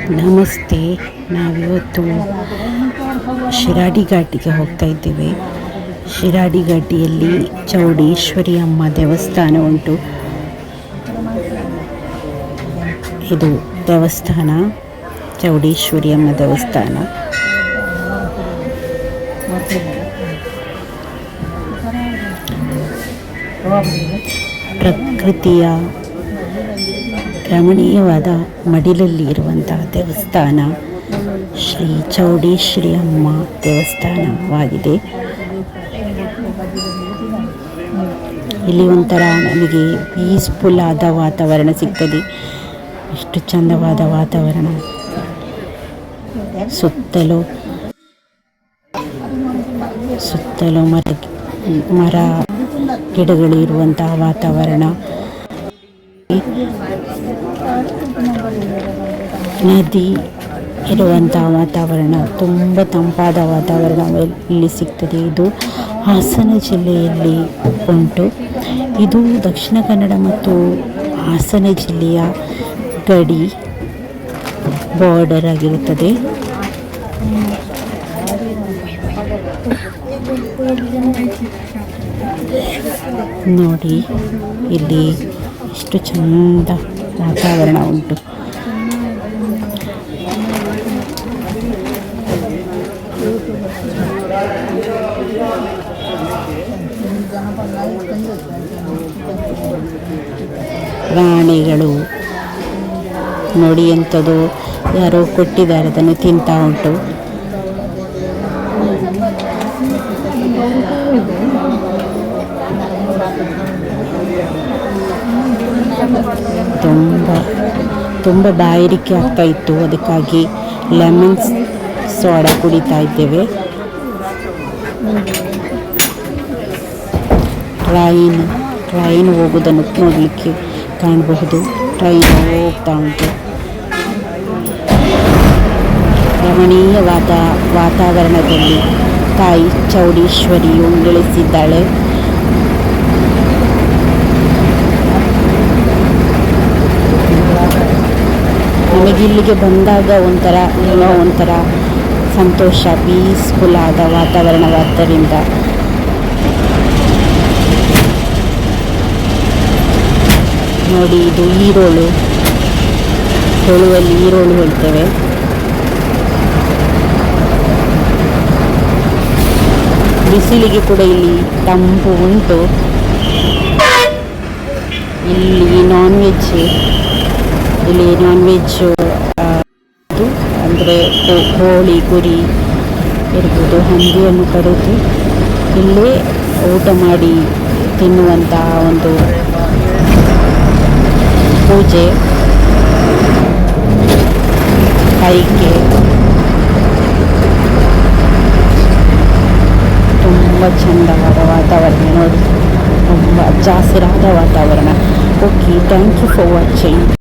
ನಮಸ್ತೆ. ನಾವಿವತ್ತು ಶಿರಾಡಿ ಘಾಟಿಗೆ ಹೋಗ್ತಾ ಇದ್ದೇವೆ. ಶಿರಾಡಿ ಘಾಟಿಯಲ್ಲಿ ಚೌಡೇಶ್ವರಿ ಅಮ್ಮ ದೇವಸ್ಥಾನ ಉಂಟು. ಇದು ದೇವಸ್ಥಾನ, ಚೌಡೇಶ್ವರಿ ಅಮ್ಮ ದೇವಸ್ಥಾನ. ಪ್ರಕೃತಿಯ ರಮಣೀಯವಾದ ಮಡಿಲಲ್ಲಿ ಇರುವಂತಹ ದೇವಸ್ಥಾನ ಶ್ರೀ ಚೌಡೇಶ್ವರಿ ಅಮ್ಮ ದೇವಸ್ಥಾನವಾಗಿದೆ. ಇಲ್ಲಿ ಒಂಥರ ನಮಗೆ ಪೀಸ್ಫುಲ್ ಆದ ವಾತಾವರಣ ಸಿಗ್ತದೆ. ಎಷ್ಟು ಚಂದವಾದ ವಾತಾವರಣ, ಸುತ್ತಲೂ ಮರ ಗಿಡಗಳು ಇರುವಂತಹ ವಾತಾವರಣ, ನದಿ ಇರುವಂತಹ ವಾತಾವರಣ, ತುಂಬ ತಂಪಾದ ವಾತಾವರಣ ಇಲ್ಲಿ ಸಿಗ್ತದೆ. ಇದು ಹಾಸನ ಜಿಲ್ಲೆಯಲ್ಲಿ ಉಂಟು. ಇದು ದಕ್ಷಿಣ ಕನ್ನಡ ಮತ್ತು ಹಾಸನ ಜಿಲ್ಲೆಯ ಗಡಿ ಬಾರ್ಡರ್ ಆಗಿರುತ್ತದೆ. ನೋಡಿ ಇಲ್ಲಿ ಎಷ್ಟು ಚಂದ ವಾತಾವರಣ ಉಂಟು. ಪ್ರಾಣಿಗಳು ನೋಡಿ ಎಂಥದ್ದು ಯಾರೋ ಕೊಟ್ಟಿದ್ದಾರೆ, ಅದನ್ನು ತಿಂತಾ ಉಂಟು. ತುಂಬ ಬಾಯಾರಿಕೆ ಆಗ್ತಾ ಇತ್ತು, ಅದಕ್ಕಾಗಿ ಲೆಮನ್ ಸೋಡಾ ಕುಡಿತಾ ಇದ್ದೇವೆ. ಟ್ರೈನ್ ಹೋಗೋದನ್ನು ನೋಡಲಿಕ್ಕೆ ಕಾಣಬಹುದು. ಟ್ರೈನ್ ಹೋಗ್ತಾ ಉಂಟು. ರಮಣೀಯವಾದ ವಾತಾವರಣದಲ್ಲಿ ತಾಯಿ ಚೌಡೇಶ್ವರಿಯು ನೆಲೆಸಿದ್ದಾಳೆ. ನಮಗೆ ಇಲ್ಲಿಗೆ ಬಂದಾಗ ಒಂಥರ ಸಂತೋಷ, ಪೀಸ್ಫುಲ್ ಆದ ವಾತಾವರಣವಾದ್ದರಿಂದ ನೋಡಿ. ಇದು ಈರೋಳು, ತುಳುವಲ್ಲಿ ಈರೋಳು ಹೇಳ್ತೇವೆ. ಬಿಸಿಲಿಗೆ ಕೂಡ ಇಲ್ಲಿ ತಂಪು ಉಂಟು. ಇಲ್ಲಿ ನಾನ್ ವೆಜ್ ಅಂದರೆ ಕೋಳಿ, ಕುರಿ ಇರ್ಬೋದು, ಹಂದಿಯನ್ನು ಕಡಿದು ಇಲ್ಲೇ ಊಟ ಮಾಡಿ ತಿನ್ನುವಂತಹ ಒಂದು ಪೂಜೆ, ಕೈಗೆ ತುಂಬ ಚಂದವಾದ ವಾತಾವರಣ ನೋಡಿ, ತುಂಬ ಹಚ್ಚ ಹಸಿರಾದ ವಾತಾವರಣ. Okay, thank you for watching.